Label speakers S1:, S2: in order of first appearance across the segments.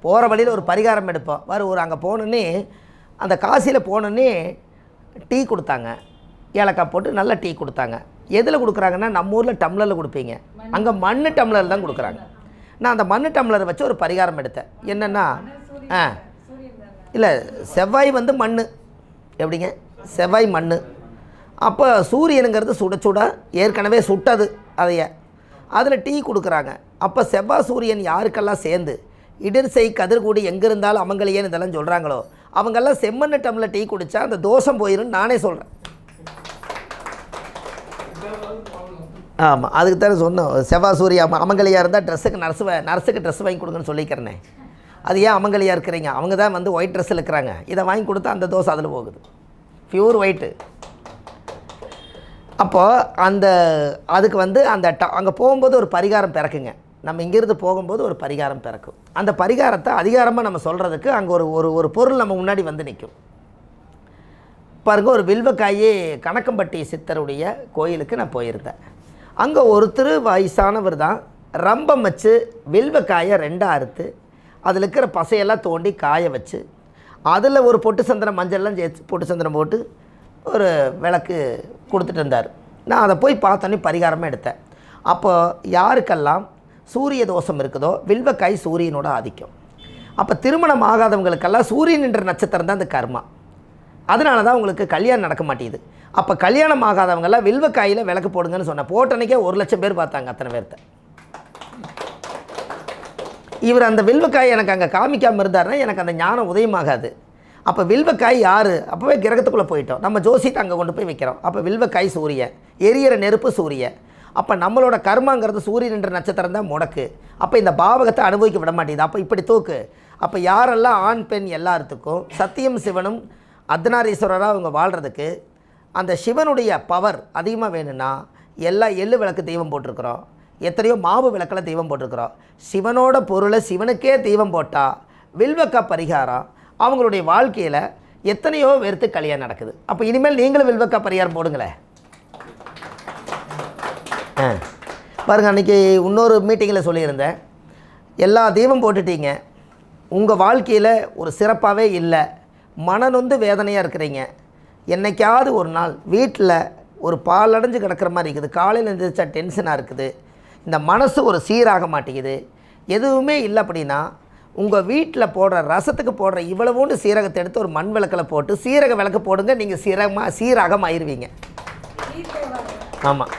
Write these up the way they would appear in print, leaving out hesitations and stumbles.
S1: போகிற வழியில் ஒரு பரிகாரம் எடுப்போம். ஒரு அங்கே போனோன்னே அந்த காசியில் போனோன்னே டீ கொடுத்தாங்க, ஏலக்காய் போட்டு நல்ல டீ கொடுத்தாங்க. எதில் கொடுக்குறாங்கன்னா நம்ம ஊரில் டம்ளரில் கொடுப்பீங்க, அங்கே மண் டம்ளர் தான் கொடுக்குறாங்க. நான் அந்த மண் டம்ளரை வச்சு ஒரு பரிகாரம் எடுத்தேன். என்னென்னா இல்லை செவ்வாய் மண், எப்படிங்க செவ்வாய் மண். அப்போ சூரியனுங்கிறது சுட சுட ஏற்கனவே சுட்டது அதைய அதில் டீ கொடுக்குறாங்க. அப்போ செவ்வாய் சூரியன் யாருக்கெல்லாம் சேர்ந்து இடர்சை கதிர்கூடி எங்கே இருந்தாலும் அமங்கலியன்னு இதெல்லாம் சொல்கிறாங்களோ அவங்கெல்லாம் செம்மண்ணு டம்ளர் டீ குடித்தா அந்த தோஷம் போயிடும் நானே சொல்கிறேன். ஆமாம், அதுக்கு தானே சொன்னோம். செவ்வாய் சூரிய அமங்கலியாக இருந்தால் நர்ஸுக்கு ட்ரெஸ் வாங்கி கொடுங்கன்னு சொல்லிக்கிறேனே. அது ஏன் அமங்கலியாக இருக்கிறீங்க? அவங்க தான் ஒயிட் ட்ரெஸ்ஸில் இருக்கிறாங்க. இதை வாங்கி கொடுத்தா அந்த தோசை அதில் போகுது, பியூர் ஒயிட்டு. அப்போது அதுக்கு அந்த அங்கே போகும்போது ஒரு பரிகாரம் பிறக்குங்க. நம்ம இங்கேருந்து போகும்போது ஒரு பரிகாரம் பிறக்கும். அந்த பரிகாரத்தை அதிகாரமாக நம்ம சொல்கிறதுக்கு அங்கே ஒரு பொருள் நம்ம முன்னாடி நிற்கும். பாருங்கள், ஒரு வில்வக்காயே கணக்கம்பட்டி சித்தருடைய கோயிலுக்கு நான் போயிருந்தேன். அங்கே ஒருத்தர் வயசானவர் தான் ரம்பம் வச்சு வில்வக்காயை 2 அறுத்து அதில் இருக்கிற பசையெல்லாம் தோண்டி காய வச்சு அதில் ஒரு பொட்டு சந்திரம் மஞ்சள்லாம் சேர்த்து பொட்டு சந்திரம் போட்டு ஒரு விளக்கு கொடுத்துட்டு இருந்தார். நான் அதை போய் பார்த்தோன்னே பரிகாரமாக எடுத்தேன். அப்போ யாருக்கெல்லாம் சூரிய தோஷம் இருக்குதோ வில்வக்காய் சூரியனோட ஆதிக்கம். அப்போ திருமணம் ஆகாதவங்களுக்கெல்லாம் சூரியன் என்ற நட்சத்திரம் தான் அந்த கர்மா. அதனால தான் உங்களுக்கு கல்யாணம் நடக்க மாட்டேங்குது. அப்போ கல்யாணம் ஆகாதவங்கெல்லாம் வில்வக்காயில் விளக்கு போடுங்கன்னு சொன்னேன். போட்டனைக்கே 1,00,000 பேர் பார்த்தாங்க, அத்தனை பேர்த்த. இவர் அந்த வில்வக்காய் எனக்கு அங்கே காமிக்காமல் இருந்தாருன்னா எனக்கு அந்த ஞானம் உதயமாகாது. அப்போ வில்வக்காய் யார்? அப்போவே கிரகத்துக்குள்ளே போயிட்டோம். நம்ம ஜோசிட்டு அங்கே கொண்டு போய் வைக்கிறோம். அப்போ வில்வக்காய் சூரியன், எரியிற நெருப்பு சூரியன். அப்போ நம்மளோட கர்மாங்கிறது சூரியன் என்ற நட்சத்திரம் தான் முடக்கு. அப்போ இந்த பாவகத்தை அனுபவிக்க விட மாட்டேங்குது. அப்போ இப்படி தூக்கு. அப்போ யாரெல்லாம் ஆண் பெண் எல்லாத்துக்கும் சத்தியம் சிவனும் அர்த்தநாரீஸ்வரராக அவங்க வாழ்கிறதுக்கு அந்த சிவனுடைய பவர் அதிகமாக வேணும்னா எல்லா எள்ளு விளக்கு தெய்வம் போட்டிருக்கிறோம், எத்தனையோ மாவு விளக்கில் தெய்வம் போட்டிருக்கிறோம். சிவனோட பொருளை சிவனுக்கே தெய்வம் போட்டால் வில்வக்கா பரிகாரம் அவங்களுடைய வாழ்க்கையில் எத்தனையோ பேருக்கு கல்யாணம் நடக்குது. அப்போ இனிமேல் நீங்களும் வில்வக்கா பரிகாரம் போடுங்களேன். பாருங்கள், அன்றைக்கி இன்னொரு மீட்டிங்கில் சொல்லியிருந்தேன், எல்லா தெய்வம் போட்டுட்டீங்க, உங்கள் வாழ்க்கையில் ஒரு சிறப்பாகவே இல்லை, மனநொந்து வேதனையாக இருக்கிறீங்க. என்றைக்காவது ஒரு நாள் வீட்டில் ஒரு பாலடைஞ்சு கிடக்கிற மாதிரி இருக்குது, காலையில் எழுந்திரிச்சா டென்ஷனாக இருக்குது, இந்த மனசு ஒரு சீராக மாட்டேங்குது, எதுவுமே இல்லை அப்படின்னா உங்கள் வீட்டில் போடுற ரசத்துக்கு போடுற இவ்வளவோண்டு சீரகத்தை எடுத்து ஒரு மண் விளக்கில் போட்டு சீரக விளக்கு போடுங்க, நீங்கள் சீராகம் ஆயிடுவீங்க. ஆமாம்,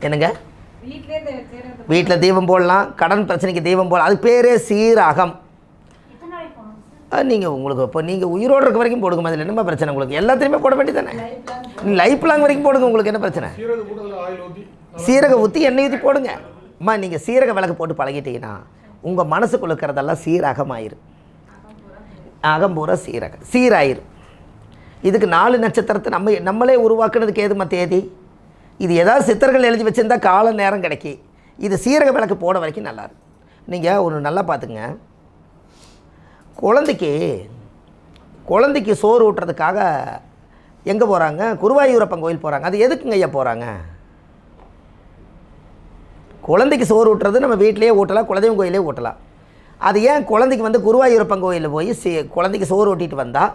S1: என்னங்க வீட்டில் தீபம் போடலாம், கடன் பிரச்சனைக்கு தீபம் போடலாம், அது பேரே சீராகம். நீங்கள் உங்களுக்கு இப்போ நீங்கள் உயிரோடு இருக்க வரைக்கும் போடுங்க, அதில் என்னமா பிரச்சனை உங்களுக்கு? எல்லாத்தையுமே போட வேண்டியது தானே, லைஃப் லாங் வரைக்கும் போடுங்க, உங்களுக்கு என்ன பிரச்சனை? சீரக ஊற்றி எண்ணெய் ஊற்றி போடுங்க. அம்மா, நீங்கள் சீரக விளக்கு போட்டு பழகிட்டீங்கன்னா உங்கள் மனசுக்குள்ள இருக்கிறதெல்லாம் சீரகமாயிரும், அகம்பூரா சீராயிரும். இதுக்கு 4 நட்சத்திரத்தை நம்மளே உருவாக்குனதுக்கு ஏதுமா தேதி? இது ஏதாவது சித்தர்கள் எழுதி வச்சுருந்தா கால நேரம் கிடைக்கி. இது சீரக விளக்கு போட வரைக்கும் நல்லாயிருக்கும். நீங்கள் ஒன்று நல்லா பார்த்துங்க, குழந்தைக்கு சோறு ஊட்டுறதுக்காக எங்கே போகிறாங்க? குருவாயூரப்பன் கோயில் போகிறாங்க. அது எதுக்குங்க ஐயா போகிறாங்க? குழந்தைக்கு சோறு ஊட்டுறது நம்ம வீட்டிலேயே ஊட்டலாம், குலதெய்வம் கோயிலே ஊட்டலாம். அது ஏன் குழந்தைக்கு குருவாயூரப்பன் கோயிலில் போய் குழந்தைக்கு சோறு ஊட்டிட்டு வந்தால்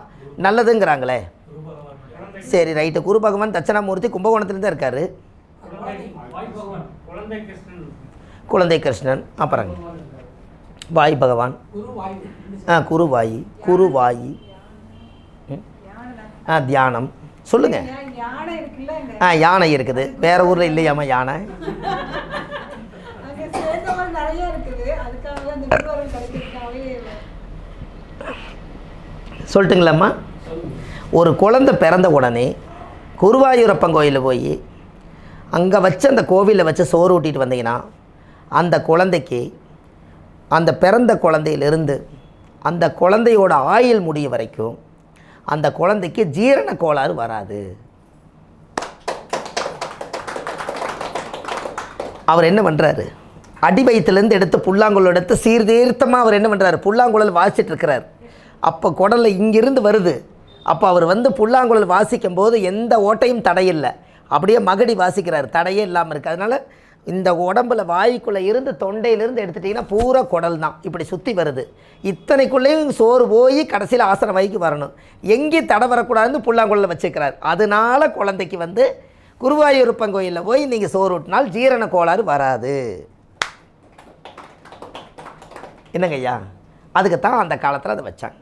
S1: நல்லதுங்கிறாங்களே? சரி, ரைட்டு. குரு பகவான் தட்சணாமூர்த்தி கும்பகோணத்துலேருந்து தான் இருக்கார். குழந்தை கிருஷ்ணன், அப்புறங்க வாய் பகவான், குருவாயி, தியானம். சொல்லுங்கள். யானை இருக்குது. வேறு ஊரில் இல்லையாம்மா யானை? சொல்லட்டுங்களாம்மா? ஒரு குழந்தை பிறந்த உடனே குருவாயூரப்பன் கோயிலில் போய் அங்கே வச்சு அந்த கோவிலில் வச்சு சோறு ஊட்டிட்டு வந்தீங்கன்னா அந்த குழந்தைக்கு, அந்த பிறந்த குழந்தையிலிருந்து அந்த குழந்தையோட ஆயுள் முடிய வரைக்கும் அந்த குழந்தைக்கு ஜீரண கோளாறு வராது. அவர் என்ன பண்ணுறாரு? அடி வயிற்றுலேருந்து எடுத்து புல்லாங்குழல் எடுத்து சீர்தீர்த்தமாக அவர் என்ன பண்ணுறாரு? புல்லாங்குழல் வாசிச்சுட்டு இருக்கிறார். அப்போ குடலில் இங்கிருந்து வருது. அப்போ அவர் புல்லாங்குழல் வாசிக்கும் போது எந்த ஓட்டையும் தடையில்லை, அப்படியே மகடி வாசிக்கிறார், தடையே இல்லாமல் இருக்குது. அதனால் இந்த உடம்புல வாய்க்குள்ளே இருந்து தொண்டையிலிருந்து எடுத்துட்டிங்கன்னா பூரா குடல் தான் இப்படி சுற்றி வருது. இத்தனைக்குள்ளேயும் சோறு போய் கடைசியில் ஆசன வாய்க்கு வரணும். எங்கேயும் தடை வரக்கூடாதுன்னு புல்லாங்குழலில் வச்சுக்கிறார். அதனால குழந்தைக்கு வந்து குருவாயூரப்பன் கோயிலில் போய் நீங்கள் சோறு ஊட்டினால் ஜீரண கோளாறு வராது. என்னங்க ஐயா, அதுக்கு தான் அந்த காலத்தில் அதை வச்சாங்க.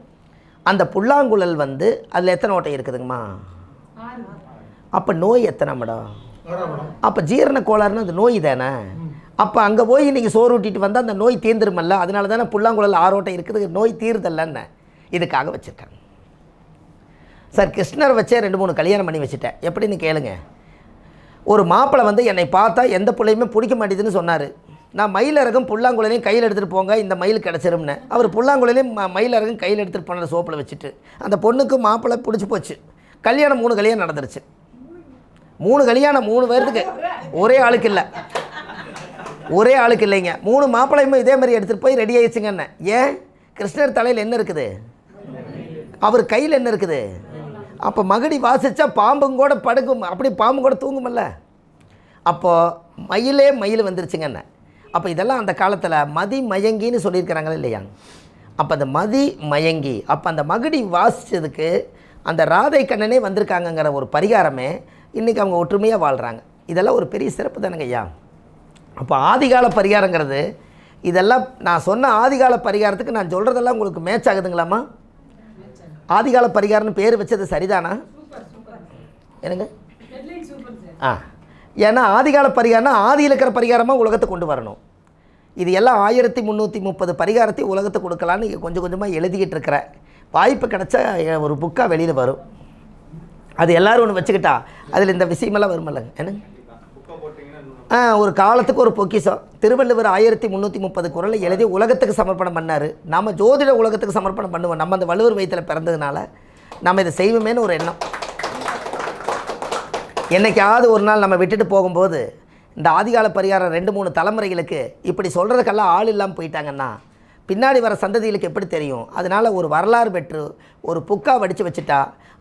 S1: அந்த புல்லாங்குழல் வந்து அதில் எத்தனை ஓட்டை இருக்குதுங்கம்மா? அப்போ நோய் எத்தனை மேடம்? அப்போ ஜீரண கோளாறுன்னு அது நோய் தானே. அப்போ அங்கே போய் நீங்கள் சோறு ஊட்டிட்டு வந்தால் அந்த நோய் தீர்ந்துருமல்ல. அதனால தானே புல்லாங்குழல் 6 ஓட்டை இருக்குது, நோய் தீர்தல்லன்னு இதுக்காக வச்சுருக்காங்க. சார் கிருஷ்ணர் வச்சே 2-3 கல்யாணம் பண்ணி வச்சுட்டேன். எப்படின்னு கேளுங்க. ஒரு மாப்பிள்ளை வந்து என்னை பார்த்தா எந்த பிள்ளையுமே பிடிக்க மாட்டேதுன்னு சொன்னார். நான் மயிலரகம் புல்லாங்குழலையும் கையில் எடுத்துகிட்டு போங்க, இந்த மயில் கிடச்சிரும்னு. அவர் புல்லாங்குழலையும் மயிலரகம் கையில் எடுத்துகிட்டு போன சோப்பில் வச்சுட்டு அந்த பொண்ணுக்கு மாப்பிள்ளை பிடிச்சி போச்சு. கல்யாணம் 3 கல்யாணம் நடந்துருச்சு. 3 கல்யாணம் 3 பேர்த்துக்கு ஒரே ஆளுக்கு இல்லை, ஒரே ஆளுக்கு இல்லைங்க. 3 மாப்பிள்ளையுமே இதே மாதிரி எடுத்துகிட்டு போய் ரெடி ஆயிடுச்சுங்கன்னு. ஏன்? கிருஷ்ணர் தலையில் என்ன இருக்குது, அவர் கையில் என்ன இருக்குது. அப்போ மகடி வாசித்தா பாம்பும் கூட படுக்கும், அப்படி பாம்பு கூட தூங்குமல்ல. அப்போது மயில் வந்துருச்சுங்கண்ணே. அப்போ இதெல்லாம் அந்த காலத்தில் மதி மயங்கின்னு சொல்லியிருக்கிறாங்களே இல்லையா. அப்போ அந்த மதி மயங்கி அப்போ அந்த மகடி வாசித்ததுக்கு அந்த ராதை கண்ணனே வந்திருக்காங்கங்கிற ஒரு பரிகாரமே இன்றைக்கி அவங்க ஒற்றுமையாக வாழ்கிறாங்க. இதெல்லாம் ஒரு பெரிய சிறப்பு தானுங்க ஐயா. அப்போ ஆதிகால பரிகாரங்கிறது இதெல்லாம் நான் சொன்ன ஆதிகால பரிகாரத்துக்கு நான் சொல்கிறதெல்லாம் உங்களுக்கு மேட்ச் ஆகுதுங்களாம்மா? ஆதிகால பரிகாரம்னு பேர் வச்சது சரிதானா? என்னங்க? ஏன்னா ஆதிகால பரிகாரம்னா ஆதியில் இருக்கிற பரிகாரமாக உலகத்தை கொண்டு வரணும். இது எல்லாம் 1330 பரிகாரத்தை உலகத்தை கொடுக்கலான்னு கொஞ்சம் கொஞ்சமாக எழுதிக்கிட்டு இருக்கிற வாய்ப்பு கிடச்சா ஒரு புக்காக வெளியில் வரும். அது எல்லோரும் ஒன்று வச்சுக்கிட்டா அதில் இந்த விஷயமெல்லாம் வருமல்லங்க. என்னங்க? ஒரு காலத்துக்கு ஒரு பொக்கிஷம். திருவள்ளுவர் 1330 குறளை எழுதி உலகத்துக்கு சமர்ப்பணம் பண்ணார். நம்ம ஜோதிட உலகத்துக்கு சமர்ப்பணம் பண்ணுவோம். நம்ம அந்த வள்ளுவர் வயிற்றில் பிறந்ததுனால நம்ம இதை செய்வோமேனு ஒரு எண்ணம். என்றைக்காவது ஒரு நாள் நம்ம விட்டுட்டு போகும்போது இந்த ஆதிகால பரிகாரம் 2-3 தலைமுறைகளுக்கு இப்படி சொல்கிறதுக்கெல்லாம் ஆள் இல்லாமல் போயிட்டாங்கன்னா பின்னாடி வர சந்ததிகளுக்கு எப்படி தெரியும்? அதனால் ஒரு வரலாறு பெற்று ஒரு புக்காக வடித்து வச்சுட்டா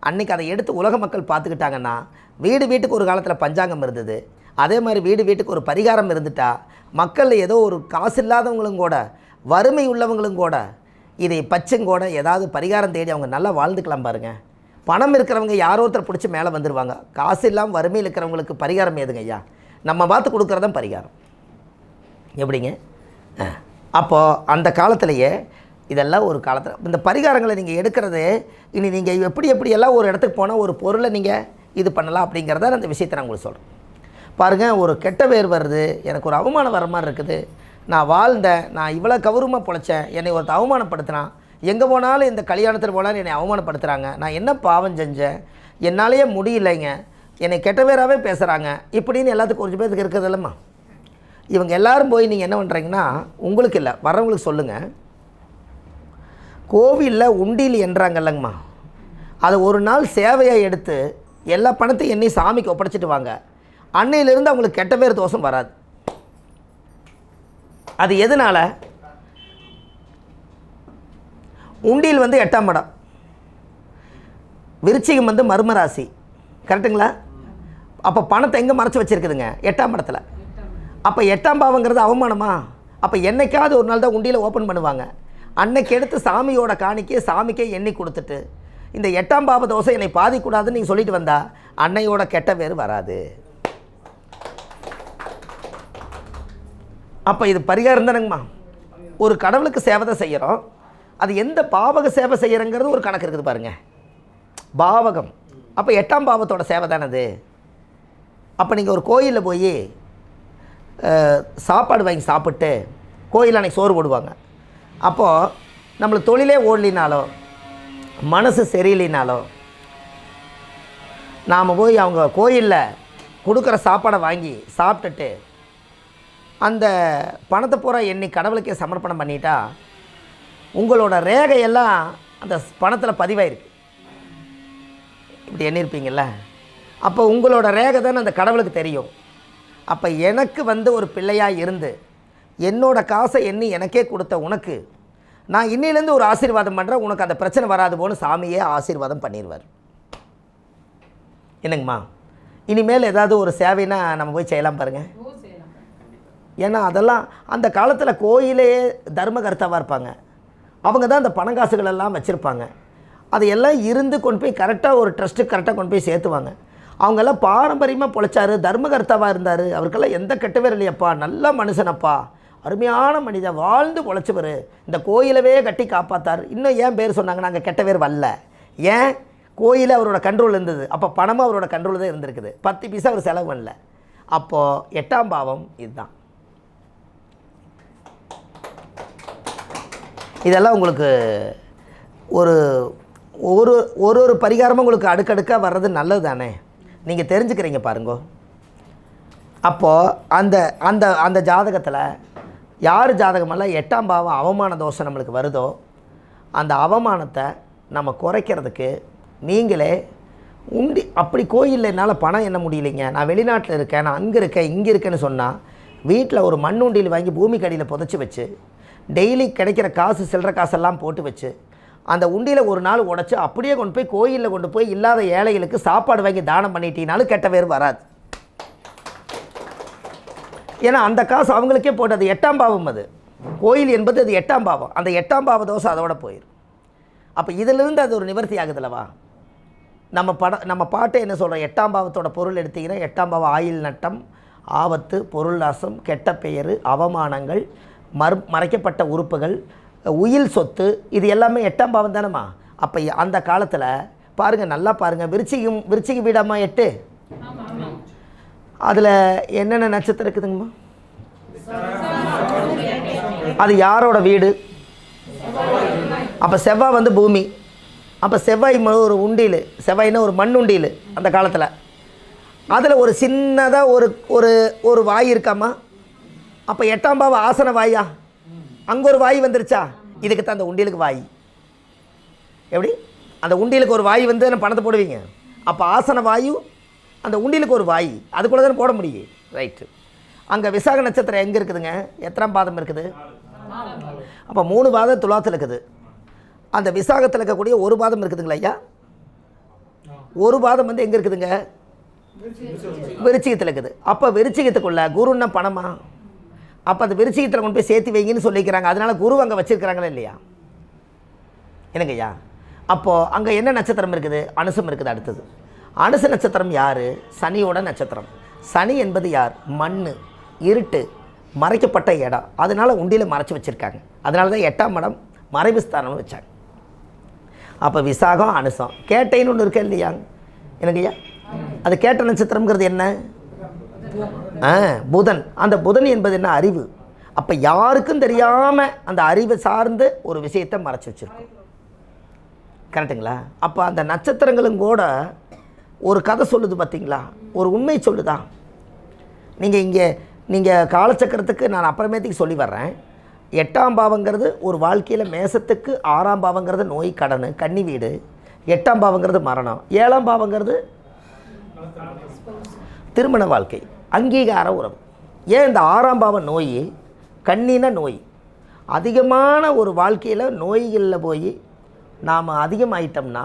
S1: அன்றைக்கி அதை எடுத்து உலக மக்கள் பார்த்துக்கிட்டாங்கன்னா, வீட்டுக்கு ஒரு காலத்தில் பஞ்சாங்கம் இருந்தது, அதே மாதிரி வீட்டுக்கு ஒரு பரிகாரம் இருந்துட்டா மக்கள் ஏதோ ஒரு காசு இல்லாதவங்களும் கூட வறுமை உள்ளவங்களும் கூட இதை பச்சுங்கூட ஏதாவது பரிகாரம் தேடி அவங்க நல்லா வாழ்ந்துக்கலாம் பாருங்கள். பணம் இருக்கிறவங்க யாரோ ஒருத்தர் பிடிச்சி மேலே வந்துடுவாங்க. காசு இல்லாமல் வறுமையில் இருக்கிறவங்களுக்கு பரிகாரம் ஏதுங்க ஐயா? நம்ம பார்த்து கொடுக்குறதான் பரிகாரம். எப்படிங்க? அப்போது அந்த காலத்திலேயே இதெல்லாம் ஒரு காலத்தில் இந்த பரிகாரங்களை நீங்கள் எடுக்கிறது இனி நீங்கள் எப்படியெல்லாம் ஒரு இடத்துக்கு போனால் ஒரு பொருளை நீங்கள் இது பண்ணலாம் அப்படிங்கிறத அந்த விஷயத்தை நான் உங்களுக்கு சொல்கிறேன். பாருங்கள், ஒரு கெட்ட பேர் வருது, எனக்கு ஒரு அவமானம் வர மாதிரி இருக்குது, நான் வாழ்ந்தேன், நான் இவ்வளோ கௌரவமாக பொழைச்சேன், என்னை ஒருத்தர் அவமானப்படுத்தினான், எங்கே போனாலும் இந்த கல்யாணத்தில் போனாலும் என்னை அவமானப்படுத்துகிறாங்க, நான் என்ன பாவம் செஞ்சேன், என்னாலேயே முடியலைங்க, என்னை கெட்ட பேராகவே பேசுகிறாங்க, இப்படின்னு எல்லாத்துக்கும் கொஞ்சம் பேருக்கு இருக்குது இல்லைம்மா. இவங்க எல்லோரும் போய் நீங்கள் என்ன பண்ணுறீங்கன்னா, உங்களுக்கு இல்லை வர்றவங்களுக்கு சொல்லுங்கள், கோவிலில் உண்டியில் என்றாங்கல்லங்கம்மா, அதை ஒரு நாள் சேவையாக எடுத்து எல்லா பணத்தையும் எண்ணி சாமிக்கு ஒப்படைச்சிட்டு வாங்க. அன்னையிலிருந்து அவங்களுக்கு கெட்ட பேர் தோஷம் வராது. அது எதனால்? உண்டியில் வந்து 8ஆம் இடம், விருச்சிகம் வந்து மர்மராசி, கரெக்டுங்களா? அப்போ பணத்தை எங்கே மறைச்சி வச்சுருக்குதுங்க? 8ஆம் இடத்துல. அப்போ 8ஆம் பாவங்கிறது அவமானமா? அப்போ என்னைக்காவது ஒரு நாள் தான் உண்டியில் ஓப்பன் பண்ணுவாங்க. அன்னைக்கு எடுத்து சாமியோட காணிக்கை சாமிக்கே எண்ணி கொடுத்துட்டு இந்த 8ஆம் பாவ தோசை என்னை பாதிக்கூடாதுன்னு நீங்கள் சொல்லிட்டு வந்தால் அன்னையோட கெட்ட பேர் வராது. அப்போ இது பரிகாரம் தானங்கம்மா. ஒரு கடவுளுக்கு சேவை தான் செய்கிறோம், அது எந்த பாவக சேவை செய்கிறங்கிறது ஒரு கணக்கு இருக்குது பாருங்கள். பாவகம் அப்போ 8ஆம் பாவத்தோட சேவை தானே அது. அப்போ நீங்கள் ஒரு கோயிலில் போய் சாப்பாடு வாங்கி சாப்பிட்டு கோயிலில் அன்றைக்கி சோறு போடுவாங்க. அப்போது நம்மளுக்கு தொழிலே ஓடலினாலோ மனசு சரியில்லைனாலோ நாம் போய் அவங்க கோயிலில் கொடுக்குற சாப்பாடை வாங்கி சாப்பிட்டுட்டு அந்த பணத்தை பூரா எண்ணி கடவுளுக்கே சமர்ப்பணம் பண்ணிட்டா உங்களோட ரேகையெல்லாம் அந்த பணத்தில் பதிவாயிருக்கு. இப்படி எண்ணிருப்பீங்கள்ல, அப்போ உங்களோட ரேகை தானே அந்த கடவுளுக்கு தெரியும். அப்போ எனக்கு வந்து ஒரு பிள்ளையாக இருந்து என்னோடய காசை எண்ணி எனக்கே கொடுத்த உனக்கு நான் இன்னிலேருந்து ஒரு ஆசீர்வாதம் பண்ணுறேன், உனக்கு அந்த பிரச்சனை வராது போன்னு சாமியே ஆசீர்வாதம் பண்ணிடுவார். என்னங்கம்மா, இனிமேல் ஏதாவது ஒரு சேவைனா நம்ம போய் செய்யலாம் பாருங்கள். ஏன்னா அதெல்லாம் அந்த காலத்தில் கோயிலே தர்மகர்த்தாவாக இருப்பாங்க. அவங்க தான் அந்த பணங்காசுகள் எல்லாம் வச்சுருப்பாங்க. அதையெல்லாம் இருந்து கொண்டு போய் கரெக்டாக ஒரு ட்ரஸ்ட்டுக்கு கரெக்டாக கொண்டு போய் சேர்த்துவாங்க. அவங்கெல்லாம் பாரம்பரியமாக பொழைச்சார், தர்மகர்த்தாவாக இருந்தார். அவருக்கெல்லாம் எந்த கெட்டவே இல்லையப்பா, நல்ல மனுஷனப்பா, அருமையான மனிதன், வாழ்ந்து பொழைச்சவர், இந்த கோயிலவே கட்டி காப்பாற்றார். இன்னும் ஏன் பேர் சொன்னாங்க, நாங்கள் கெட்ட பேர் வரல. ஏன்? கோயில் அவரோட கண்ட்ரோல் இருந்தது. அப்போ பணமும் அவரோட கண்ட்ரோல் தான் இருந்திருக்குது. 10 பைசா அவர் செலவு பண்ணல. அப்போது 8ஆம் பாவம் இதுதான். இதெல்லாம் உங்களுக்கு ஒரு ஒரு ஒரு பரிகாரமும் உங்களுக்கு அடுக்கடுக்காக வர்றது நல்லது தானே, நீங்கள் தெரிஞ்சுக்கிறீங்க பாருங்கோ. அப்போது அந்த அந்த அந்த ஜாதகத்தில் யார் ஜாதகமெல்லாம் 8ஆம் பாவம் அவமான தோஷம் நம்மளுக்கு வருதோ, அந்த அவமானத்தை நம்ம குறைக்கிறதுக்கு நீங்களே அப்படி கோயிலில் என்னால் பணம் என்ன முடியலைங்க, நான் வெளிநாட்டில் இருக்கேன், நான் அங்கே இருக்கேன் இங்கே இருக்கேன்னு சொன்னால், வீட்டில் ஒரு மண்ணுண்டியில் வாங்கி பூமிக்கு அடியில் புதைச்சி வச்சு டெய்லி கிடைக்கிற காசு சில்லற காசெல்லாம் போட்டு வச்சு அந்த உண்டியில் ஒரு நாள் உடைச்சி அப்படியே கொண்டு போய் கோயிலில் கொண்டு போய் இல்லாத ஏழைகளுக்கு சாப்பாடு வாங்கி தானம் பண்ணிட்டீங்கனாலும் கெட்ட பேர் வராது. ஏன்னா அந்த காசு அவங்களுக்கே போட்டு, அது 8ஆம் பாவம், அது கோயில் என்பது அது 8ஆம் பாவம். அந்த 8ஆம் பாவ தோசை அதோட போயிடும். அப்போ இதிலிருந்து அது ஒரு நிவர்த்தி ஆகுதுல்லவா. நம்ம பாட்டை என்ன சொல்கிறோம், 8ஆம் பாவத்தோட பொருள் எடுத்திங்கன்னா 8ஆம் பாவம் ஆயில் நட்டம், ஆபத்து, பொருள் நாசம், கெட்ட பெயர், அவமானங்கள், மறைக்கப்பட்ட உறுப்புகள், உயில் சொத்து, இது எல்லாமே 8ஆம் பாவம் தானேம்மா. அப்போ அந்த காலத்தில் பாருங்கள், நல்லா பாருங்கள், விருச்சிக வீடாம்மா 8, அதில் என்னென்ன நட்சத்திரம் இருக்குதுங்கம்மா? அது யாரோட வீடு? அப்போ செவ்வாய் வந்து பூமி. அப்போ செவ்வாய் ஒரு உண்டியில், செவ்வாய்னா ஒரு மண் உண்டியில் அந்த காலத்தில். அதில் ஒரு சின்னதாக ஒரு ஒரு ஒரு வாய் இருக்காம்மா. அப்போ 8ஆம் பாவம் ஆசன வாயா, அங்கே ஒரு வாய் வந்துருச்சா, இதுக்கு தான் அந்த உண்டியலுக்கு வாய். எப்படி அந்த உண்டியலுக்கு ஒரு வாய் வந்து பணத்தை போடுவீங்க, அப்போ ஆசன வாயு அந்த உண்டியலுக்கு ஒரு வாய், அதுக்குள்ளே தானே போட முடியும். ரைட்டு. அங்கே விசாக நட்சத்திரம் எங்கே இருக்குதுங்க, எத்தனாம் பாதம் இருக்குது? அப்போ 3 பாதம் துலாத்தில் இருக்குது. அந்த விசாகத்தில் இருக்கக்கூடிய ஒரு பாதம் இருக்குதுங்களா ஐயா? ஒரு பாதம் வந்து எங்கே இருக்குதுங்க? விருச்சிகத்தில் இருக்குது. அப்போ விருச்சிகத்துக்குள்ள குருன்னா பணமா? அப்போ அந்த விருச்சிகத்தில் கொண்டு போய் சேர்த்து வைங்கன்னு சொல்லிக்கிறாங்க. அதனால குரு அங்கே வச்சிருக்கிறாங்களா இல்லையா? என்னங்க ஐயா? அப்போது அங்கே என்ன நட்சத்திரம் இருக்குது? அனுசம் இருக்குது. அடுத்தது அனுச நட்சத்திரம் யார்? சனியோட நட்சத்திரம். சனி என்பது யார்? மண், இருட்டு, மறைக்கப்பட்ட இடம். அதனால் உண்டியில் மறைச்சி வச்சுருக்காங்க. அதனால தான் 8ஆம் இடம் மறைவு ஸ்தானம்னு வச்சாங்க. அப்போ விசாகம், அனுசம், கேட்டைன்னு ஒன்று இருக்கு இல்லையா? எனக்கு ஐயா அது கேட்ட நட்சத்திரம்ங்கிறது என்ன? புதன். அந்த புதன் என்பது என்ன? அறிவு. அப்போ யாருக்கும் தெரியாமல் அந்த அறிவை சார்ந்து ஒரு விஷயத்தை மறைச்சி வச்சுருக்கோம். கரெக்டுங்களா? அப்போ அந்த நட்சத்திரங்களும் கூட ஒரு கதை சொல்லுது பார்த்தீங்களா, ஒரு உண்மை சொல்லுதா. நீங்கள் காலச்சக்கரத்துக்கு நான் அப்புறமேட்டுக்கு சொல்லி வர்றேன். 8ஆம் பாவங்கிறது ஒரு வாழ்க்கையில் மேசத்துக்கு, 6ஆம் பாவங்கிறது நோய், கடன், கன்னி வீடு, 8ஆம் பாவங்கிறது மரணம், 7ஆம் பாவங்கிறது திருமண வாழ்க்கை, அங்கீகார உறவு. ஏன் இந்த 6ஆம் பாவம் நோய், கண்ணின நோய், அதிகமான ஒரு வாழ்க்கையில் நோய்களில் போய் நாம் அதிகமாயிட்டோம்னா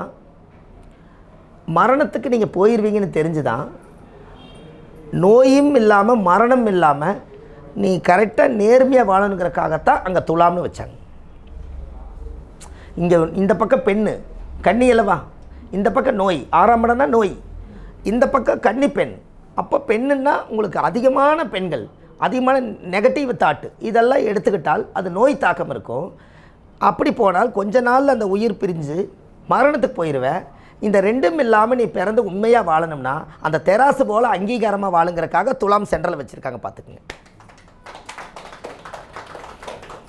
S1: மரணத்துக்கு நீங்கள் போயிடுவீங்கன்னு தெரிஞ்சு தான் நோயும் இல்லாமல் மரணம் இல்லாமல் நீ கரெக்டாக நேர்மையாக வாழணுங்கிறக்காகத்தான் அங்கே துலாம்னு வச்சாங்க. இங்கே இந்த பக்கம் பெண்ணு கன்னி அல்லவா, இந்த பக்கம் நோய், 6ஆம் இடம்னா நோய், இந்த பக்கம் கன்னி பெண். அப்போ பெண்ணுன்னா உங்களுக்கு அதிகமான பெண்கள், அதிகமான நெகட்டிவ் தாட்டு, இதெல்லாம் எடுத்துக்கிட்டால் அது நோய் தாக்கம் இருக்கும். அப்படி போனால் கொஞ்ச நாளில் அந்த உயிர் பிரிஞ்சு மரணத்துக்கு போயிடுவேன். இந்த ரெண்டும் இல்லாமல் நீ பிறந்து உண்மையாக வாழணும்னா அந்த தெராசு போல் அங்கீகாரமாக வாழுங்கிறக்காக துலாம் சென்ட்ரல் வச்சுருக்காங்க. பார்த்துக்குங்க.